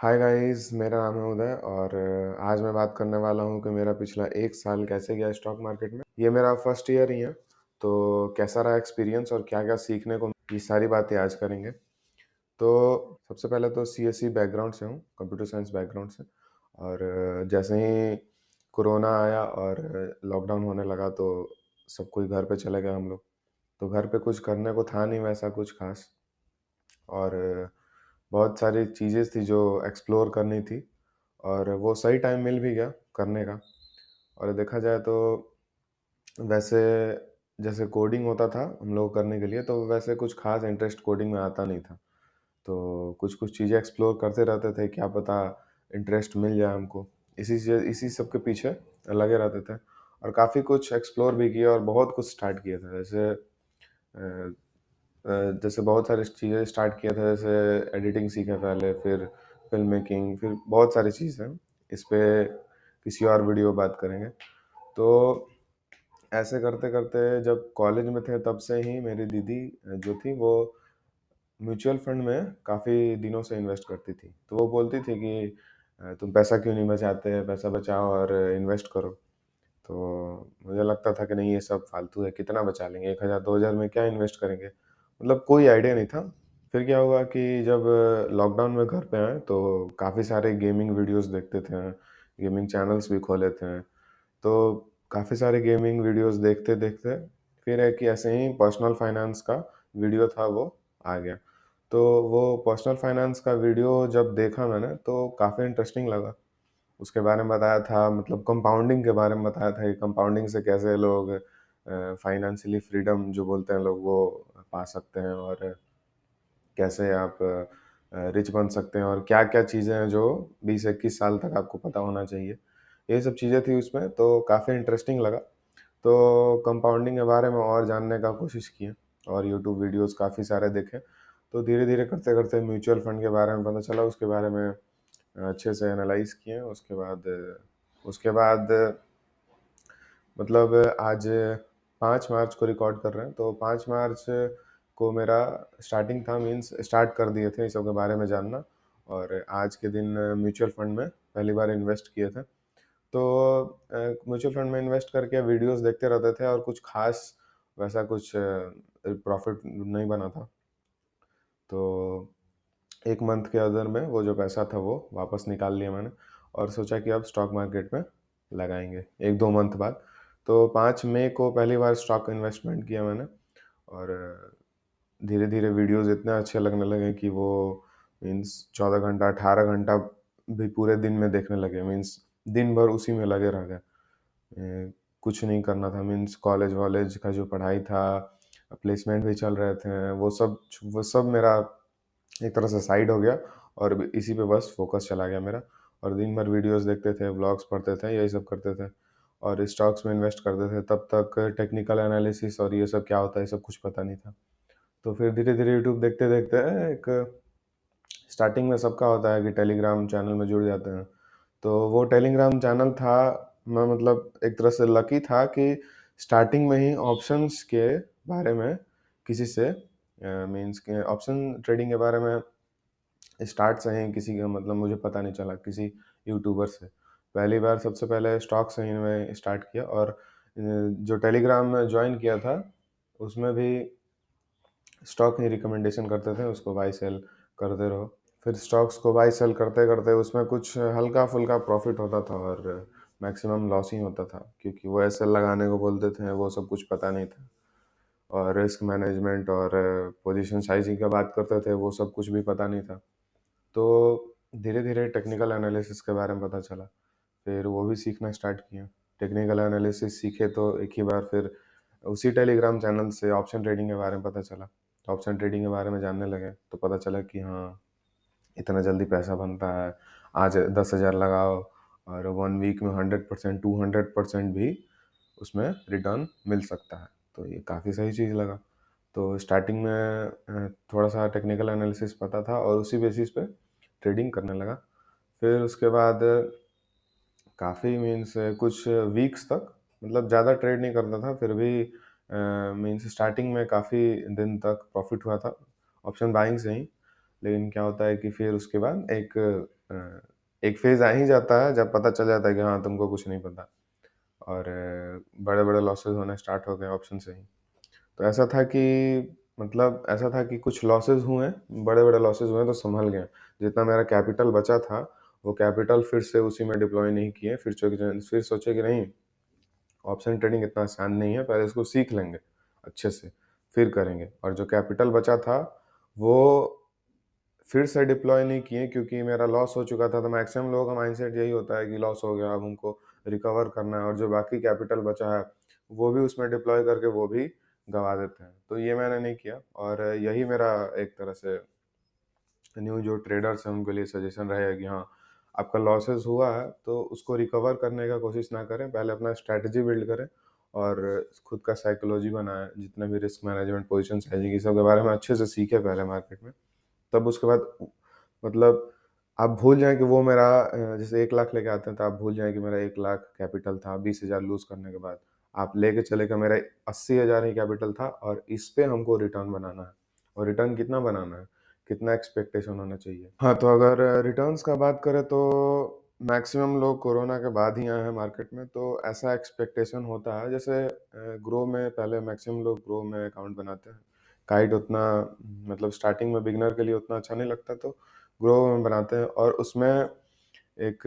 Hi guys, मेरा नाम है उदय और आज मैं बात करने वाला हूँ कि मेरा पिछला 1 साल कैसे गया स्टॉक मार्केट में। ये मेरा फर्स्ट ईयर ही है, तो कैसा रहा एक्सपीरियंस और क्या-क्या सीखने को, ये सारी बातें आज करेंगे। तो सबसे पहले तो सीएसई बैकग्राउंड से हूँ, कंप्यूटर साइंस बैकग्राउंड से। और जैसे ही कोरोना आया और लॉकडाउन होने लगा तो सब कोई घर पे चले गए हम लोग। तो घर पे कुछ करने को था नहीं वैसा कुछ ख़ास। और बहुत सारी चीज़ें थी जो एक्सप्लोर करनी थी और वो सही टाइम मिल भी गया करने का। और देखा जाए तो वैसे जैसे कोडिंग होता था हम लोग करने के लिए, तो वैसे कुछ खास इंटरेस्ट कोडिंग में आता नहीं था। तो कुछ-कुछ चीज़ें एक्सप्लोर करते रहते थे, क्या पता इंटरेस्ट मिल जाए हमको। इसी सब के पीछे लगे रहते थे और काफ़ी कुछ एक्सप्लोर भी किया और बहुत कुछ स्टार्ट किया था। जैसे बहुत सारी चीज़ें स्टार्ट किया था, जैसे एडिटिंग सीखा पहले, फिर फ़िल्म मेकिंग, फिर बहुत सारी चीज़ें। इस पे किसी और वीडियो बात करेंगे। तो ऐसे करते-करते जब कॉलेज में थे तब से ही मेरी दीदी जो थी वो म्यूचुअल फंड में काफ़ी दिनों से इन्वेस्ट करती थी। तो वो बोलती थी कि तुम पैसा क्यों नहीं बचाते? पैसा बचाओ और इन्वेस्ट करो। तो मुझे लगता था कि नहीं, ये सब फालतू है, कितना बचा लेंगे, 1000 2000 में क्या इन्वेस्ट करेंगे? मतलब कोई आइडिया नहीं था। फिर क्या हुआ कि जब लॉकडाउन में घर पे आए तो काफ़ी सारे गेमिंग वीडियोज़ देखते थे, गेमिंग चैनल्स भी खोले थे। तो काफ़ी सारे गेमिंग वीडियोज़ देखते-देखते फिर है कि ऐसे ही पर्सनल फाइनेंस का वीडियो था, वो आ गया। तो वो पर्सनल फाइनेंस का वीडियो जब देखा मैंने तो काफ़ी इंटरेस्टिंग लगा। उसके बारे में बताया था, मतलब कंपाउंडिंग के बारे में बताया था कि कंपाउंडिंग से कैसे लोग फाइनेंशियली फ्रीडम जो बोलते हैं लोग वो पा सकते हैं और कैसे आप रिच बन सकते हैं और क्या-क्या चीज़ें हैं जो 20-21 साल तक आपको पता होना चाहिए। ये सब चीज़ें थी उसमें, तो काफ़ी इंटरेस्टिंग लगा। तो कंपाउंडिंग के बारे में और जानने का कोशिश किए और यूट्यूब वीडियोज़ काफ़ी सारे देखे। तो धीरे-धीरे करते-करते म्यूचुअल फंड के बारे में पता चला, उसके बारे में अच्छे से एनालाइज़ किए। उसके बाद मतलब आज 5 मार्च को रिकॉर्ड कर रहे हैं, तो 5 मार्च को मेरा स्टार्टिंग था, मीन्स स्टार्ट कर दिए थे इस सब के बारे में जानना। और आज के दिन म्यूचुअल फंड में पहली बार इन्वेस्ट किए थे। तो म्यूचुअल फंड में इन्वेस्ट करके वीडियोज़ देखते रहते थे और कुछ ख़ास वैसा कुछ प्रॉफ़िट नहीं बना था। तो 1 मंथ के अंदर में वो जो पैसा था वो वापस निकाल लिया मैंने और सोचा कि अब स्टॉक मार्केट में लगाएँगे 1-2 मंथ बाद। तो 5 मई को पहली बार स्टॉक इन्वेस्टमेंट किया मैंने और धीरे-धीरे वीडियोज़ इतने अच्छे लगने लगे कि वो मीन्स 14 घंटा, 18 घंटा भी पूरे दिन में देखने लगे। मीन्स दिन भर उसी में लगे रह गए। कुछ नहीं करना था, मीन्स कॉलेज-वॉलेज का जो पढ़ाई था, प्लेसमेंट भी चल रहे थे, वो सब मेरा एक तरह से साइड हो गया और इसी पे बस फ़ोकस चला गया मेरा। और दिन भर वीडियोज़ देखते थे, व्लॉग्स पढ़ते थे, यही सब करते थे और स्टॉक्स में इन्वेस्ट करते थे। तब तक टेक्निकल एनालिसिस और ये सब क्या होता है, ये सब कुछ पता नहीं था। तो फिर धीरे-धीरे यूट्यूब देखते-देखते एक स्टार्टिंग में सबका होता है कि टेलीग्राम चैनल में जुड़ जाते हैं। तो वो टेलीग्राम चैनल था, मैं मतलब एक तरह से लकी था कि स्टार्टिंग में ही ऑप्शंस के बारे में किसी से मीन्स के ऑप्शन ट्रेडिंग के बारे में स्टार्ट से ही किसी का मतलब मुझे पता नहीं चला किसी यूट्यूबर से। पहली बार सबसे पहले स्टॉक से ही मैं स्टार्ट किया और जो टेलीग्राम में जॉइन किया था, उसमें भी स्टॉक ही रिकमेंडेशन करते थे, उसको बाय सेल करते रहो। फिर स्टॉक्स को बाय सेल करते-करते उसमें कुछ हल्का-फुल्का प्रॉफ़िट होता था और मैक्सिमम लॉस ही होता था, क्योंकि वो ऐसे लगाने को बोलते थे, वो सब कुछ पता नहीं था। और रिस्क मैनेजमेंट और पोजीशन साइज़िंग का बात करते थे, वो सब कुछ भी पता नहीं था। तो धीरे-धीरे टेक्निकल एनालिसिस के बारे में पता चला, फिर वो भी सीखना स्टार्ट किया। टेक्निकल एनालिसिस सीखे तो एक ही बार फिर उसी टेलीग्राम चैनल से ऑप्शन ट्रेडिंग के बारे में पता चला। ऑप्शन ट्रेडिंग के बारे में जानने लगे, तो पता चला कि हाँ, इतना जल्दी पैसा बनता है। आज 10,000 लगाओ और 1 वीक में 100% 200% भी उसमें रिटर्न मिल सकता है। तो ये काफ़ी सही चीज़ लगा। तो स्टार्टिंग में थोड़ा-सा टेक्निकल एनालिसिस पता था और उसी बेसिस पे ट्रेडिंग करने लगा। फिर उसके बाद काफ़ी मीन्स कुछ वीक्स तक, मतलब ज़्यादा ट्रेड नहीं करता था, फिर भी मीन्स स्टार्टिंग में काफ़ी दिन तक प्रॉफ़िट हुआ था, ऑप्शन बाइंग से ही। लेकिन क्या होता है कि फिर उसके बाद एक एक फ़ेज़ आ ही जाता है जब पता चल जाता है कि हाँ, तुमको कुछ नहीं पता और बड़े-बड़े लॉसेस होने स्टार्ट हो गए ऑप्शन से ही। तो ऐसा था कि कुछ लॉसेस हुए, बड़े-बड़े लॉसेस हुए तो सँभल गए। जितना मेरा कैपिटल बचा था, वो कैपिटल फिर से उसी में डिप्लॉय नहीं किए। फिर सोचे कि नहीं, ऑप्शन ट्रेडिंग इतना आसान नहीं है, पहले इसको सीख लेंगे अच्छे से, फिर करेंगे। और जो कैपिटल बचा था, वो फिर से डिप्लॉय नहीं किए क्योंकि मेरा लॉस हो चुका था। तो मैक्सिमम लोगों का माइंडसेट यही होता है कि लॉस हो गया, अब हमको रिकवर करना है और जो बाकी कैपिटल बचा है, वो भी उसमें डिप्लॉय करके वो भी गँवा देते हैं। तो ये मैंने नहीं किया और यही मेरा एक तरह से न्यू जो ट्रेडर्स हैं उनके लिए सजेशन रहेगा कि हाँ, आपका लॉसेस हुआ है तो उसको रिकवर करने का कोशिश ना करें, पहले अपना स्ट्रैटेजी बिल्ड करें और खुद का साइकोलॉजी बनाएँ, जितने भी रिस्क मैनेजमेंट, पोजीशन साइजिंग, ये सब के बारे में अच्छे से सीखें पहले मार्केट में। तब उसके बाद मतलब आप भूल जाएँ कि वो मेरा जैसे 1 लाख लेके आते हैं तो आप भूल जाएँ कि मेरा 1 लाख कैपिटल था, 20,000 लूज़ करने के बाद। आप लेके चले कि मेरा 80,000 ही कैपिटल था और इस पे हमको रिटर्न बनाना है और रिटर्न कितना बनाना है, कितना एक्सपेक्टेशन होना चाहिए। हाँ, तो अगर रिटर्न्स का बात करें तो मैक्सिमम लोग कोरोना के बाद ही आए हैं मार्केट में, तो ऐसा एक्सपेक्टेशन होता है जैसे ग्रो में पहले मैक्सिमम लोग ग्रो में अकाउंट बनाते हैं। काइट उतना मतलब स्टार्टिंग में बिगिनर के लिए उतना अच्छा नहीं लगता तो ग्रो में बनाते हैं और उसमें एक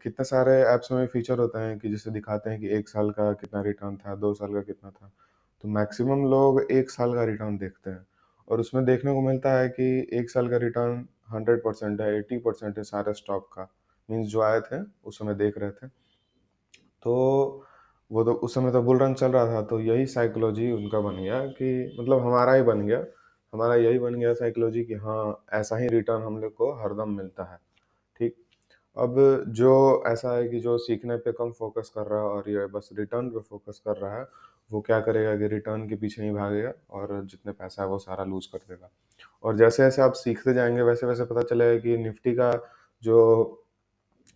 कितने सारे ऐप्स में फीचर होते हैं कि जिससे दिखाते हैं कि 1 साल का कितना रिटर्न था, 2 साल का कितना था। तो मैक्सिमम लोग 1 साल का रिटर्न देखते हैं और उसमें देखने को मिलता है कि 1 साल का रिटर्न 100% है, 80% है सारे स्टॉक का। मीन्स जो आए थे, उस समय देख रहे थे। तो वो तो उस समय तो बुल रन चल रहा था, तो यही साइकोलॉजी उनका बन गया कि मतलब हमारा ही बन गया। हमारा यही बन गया साइकोलॉजी कि हाँ, ऐसा ही रिटर्न हम लोग को हरदम मिलता है, ठीक? अब जो ऐसा है कि जो सीखने पे कम फ़ोकस कर रहा है और ये बस रिटर्न पे फ़ोकस कर रहा है, वो क्या करेगा कि रिटर्न के पीछे ही भागेगा और जितने पैसा है वो सारा लूज़ कर देगा। और जैसे-जैसे आप सीखते जाएँगे वैसे-वैसे पता चलेगा कि निफ्टी का जो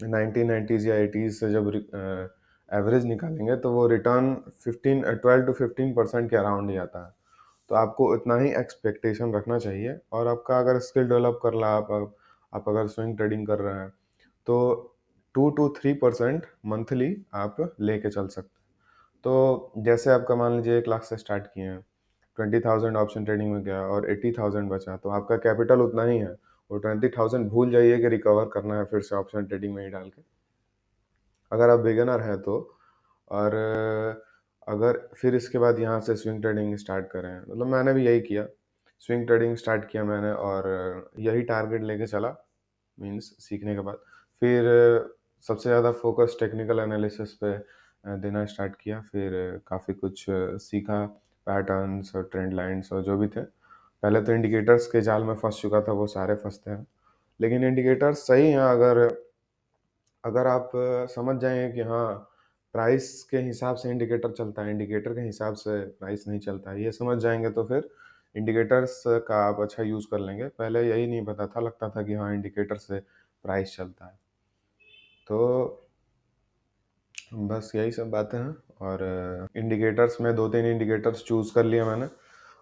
1990s या 80s से जब एवरेज निकालेंगे तो वो रिटर्न 12 टू 15% के अराउंड ही आता है। तो आपको इतना ही एक्सपेक्टेशन रखना चाहिए और आपका अगर स्किल डेवलप कर रहा है आप अगर स्विंग ट्रेडिंग कर रहे हैं, तो 2 टू 3% मंथली आप लेके चल सकते हैं। तो जैसे आपका मान लीजिए 1 लाख से स्टार्ट किए हैं, 20,000 ऑप्शन ट्रेडिंग में गया और 80,000 बचा, तो आपका कैपिटल उतना ही है। वो 20,000 भूल जाइए कि रिकवर करना है फिर से ऑप्शन ट्रेडिंग में ही डाल के। अगर आप बिगिनर हैं तो और अगर फिर इसके बाद यहाँ से स्विंग ट्रेडिंग स्टार्ट करें, मतलब मैंने भी यही किया। स्विंग ट्रेडिंग स्टार्ट किया मैंने और यही टारगेट लेके चला, मीन्स सीखने के बाद। फिर सबसे ज़्यादा फ़ोकस टेक्निकल एनालिसिस पे देना स्टार्ट किया। फिर काफ़ी कुछ सीखा, पैटर्न्स और ट्रेंड लाइन्स और जो भी थे। पहले तो इंडिकेटर्स के जाल में फँस चुका था, वो सारे फँसते हैं। लेकिन इंडिकेटर्स सही हैं अगर अगर आप समझ जाएँ कि हाँ, प्राइस के हिसाब से इंडिकेटर चलता है, इंडिकेटर के हिसाब से प्राइस नहीं चलता है, ये समझ जाएँगे तो फिर इंडिकेटर्स का आप अच्छा यूज़ कर लेंगे। पहले यही नहीं पता था, लगता था कि हाँ, इंडिकेटर से प्राइस चलता है। तो बस यही सब बातें हैं और इंडिकेटर्स में 2-3 इंडिकेटर्स चूज़ कर लिए मैंने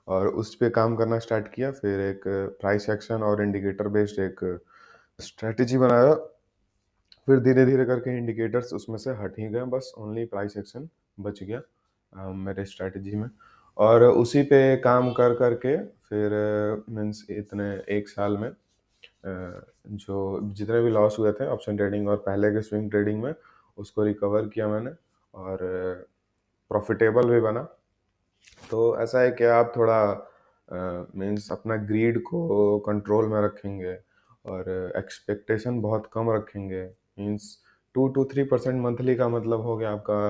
और उस पे काम करना स्टार्ट किया। फिर एक प्राइस एक्शन और इंडिकेटर बेस्ड एक स्ट्रैटेजी बनाया। फिर धीरे-धीरे करके इंडिकेटर्स उसमें से हट ही गए, बस ओनली प्राइस एक्शन बच गया मेरे स्ट्रैटेजी में। और उसी पे काम कर के फिर मीन्स इतने 1 साल में जो जितने भी लॉस हुए थे ऑप्शन ट्रेडिंग और पहले के स्विंग ट्रेडिंग में, उसको रिकवर किया मैंने और प्रॉफिटेबल भी बना। तो ऐसा है कि आप थोड़ा मीन्स अपना ग्रीड को कंट्रोल में रखेंगे और एक्सपेक्टेशन बहुत कम रखेंगे। मीन्स 2 टू 3% मंथली का मतलब हो गया आपका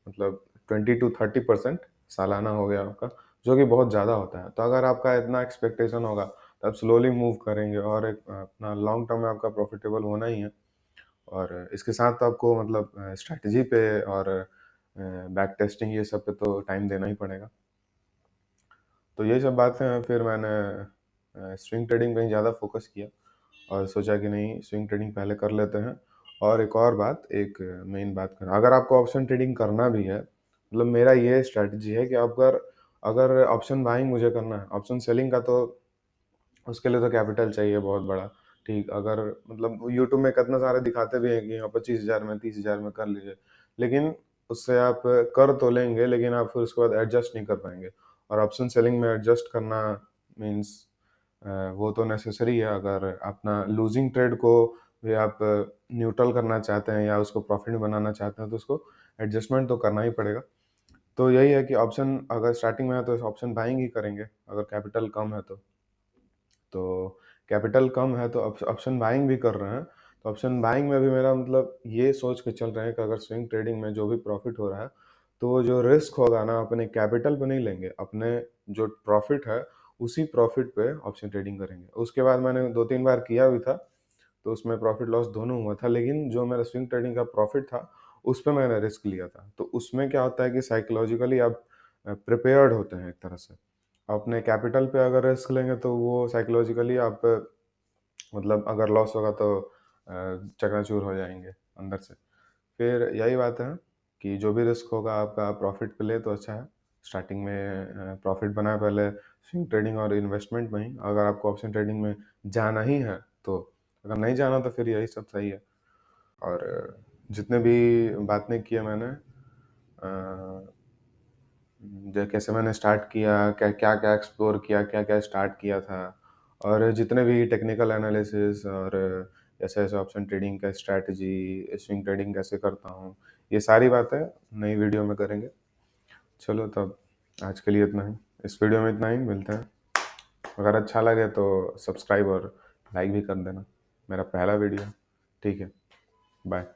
मतलब 20 टू 30% सालाना हो गया आपका, जो कि बहुत ज़्यादा होता है। तो अगर आपका इतना एक्सपेक्टेशन होगा, तो आप स्लोली मूव करेंगे और एक अपना लॉन्ग टर्म में आपका प्रॉफिटेबल होना ही है। और इसके साथ आपको मतलब स्ट्रैटेजी पे और बैक टेस्टिंग ये सब पे तो टाइम देना ही पड़ेगा। तो ये सब बातें हैं, फिर मैंने स्विंग ट्रेडिंग पे ही ज़्यादा फ़ोकस किया और सोचा कि नहीं, स्विंग ट्रेडिंग पहले कर लेते हैं। और एक और बात, एक मेन बात करना, अगर आपको ऑप्शन ट्रेडिंग करना भी है, मतलब मेरा ये स्ट्रैटेजी है कि आप अगर अगर ऑप्शन बाइंग मुझे करना है, ऑप्शन सेलिंग का तो उसके लिए तो कैपिटल चाहिए बहुत बड़ा, ठीक, अगर मतलब यूट्यूब में कितना सारे दिखाते भी हैं कि हाँ 25,000 में 30,000 में कर लीजिए, लेकिन उससे आप कर तो लेंगे, लेकिन आप फिर उसके बाद एडजस्ट नहीं कर पाएंगे। और ऑप्शन सेलिंग में एडजस्ट करना मीन्स वो तो नेसेसरी है। अगर अपना लूजिंग ट्रेड को भी आप न्यूट्रल करना चाहते हैं या उसको प्रॉफिट बनाना चाहते हैं, तो उसको एडजस्टमेंट तो करना ही पड़ेगा। तो यही है कि ऑप्शन अगर स्टार्टिंग में है तो ऑप्शन बाइंग ही करेंगे, अगर कैपिटल कम है तो कैपिटल कम है तो ऑप्शन बाइंग भी कर रहे हैं। तो ऑप्शन बाइंग में भी मेरा मतलब ये सोच के चल रहे हैं कि अगर स्विंग ट्रेडिंग में जो भी प्रॉफिट हो रहा है, तो वो जो रिस्क होगा ना अपने कैपिटल पे नहीं लेंगे, अपने जो प्रॉफिट है उसी प्रॉफिट पे ऑप्शन ट्रेडिंग करेंगे। उसके बाद मैंने 2-3 बार किया भी था, तो उसमें प्रॉफिट लॉस दोनों हुआ था, लेकिन जो मेरा स्विंग ट्रेडिंग का प्रॉफिट था उस पे मैंने रिस्क लिया था। तो उसमें क्या होता है कि साइकोलॉजिकली आप प्रिपेयर्ड होते हैं एक तरह से। अपने कैपिटल पे अगर रिस्क लेंगे तो वो साइकोलॉजिकली आप मतलब अगर लॉस होगा तो चकनाचूर हो जाएंगे अंदर से। फिर यही बात है कि जो भी रिस्क होगा आपका प्रॉफिट पे ले तो अच्छा है। स्टार्टिंग में प्रॉफिट बनाए पहले स्विंग ट्रेडिंग और इन्वेस्टमेंट में ही। अगर आपको ऑप्शन ट्रेडिंग में जाना ही है तो, अगर नहीं जाना तो फिर यही सब सही है। और जितने भी बातें किए मैंने, जो कैसे मैंने स्टार्ट किया, क्या क्या क्या एक्सप्लोर किया, क्या क्या स्टार्ट किया था, और जितने भी टेक्निकल एनालिसिस और जैसे जैसे ऑप्शन ट्रेडिंग का स्ट्रैटेजी, स्विंग ट्रेडिंग कैसे करता हूँ, ये सारी बातें नई वीडियो में करेंगे। चलो तब आज के लिए इतना ही, इस वीडियो में इतना ही, मिलते हैं। अगर अच्छा लगे तो सब्सक्राइब और लाइक भी कर देना, मेरा पहला वीडियो। ठीक है, बाय।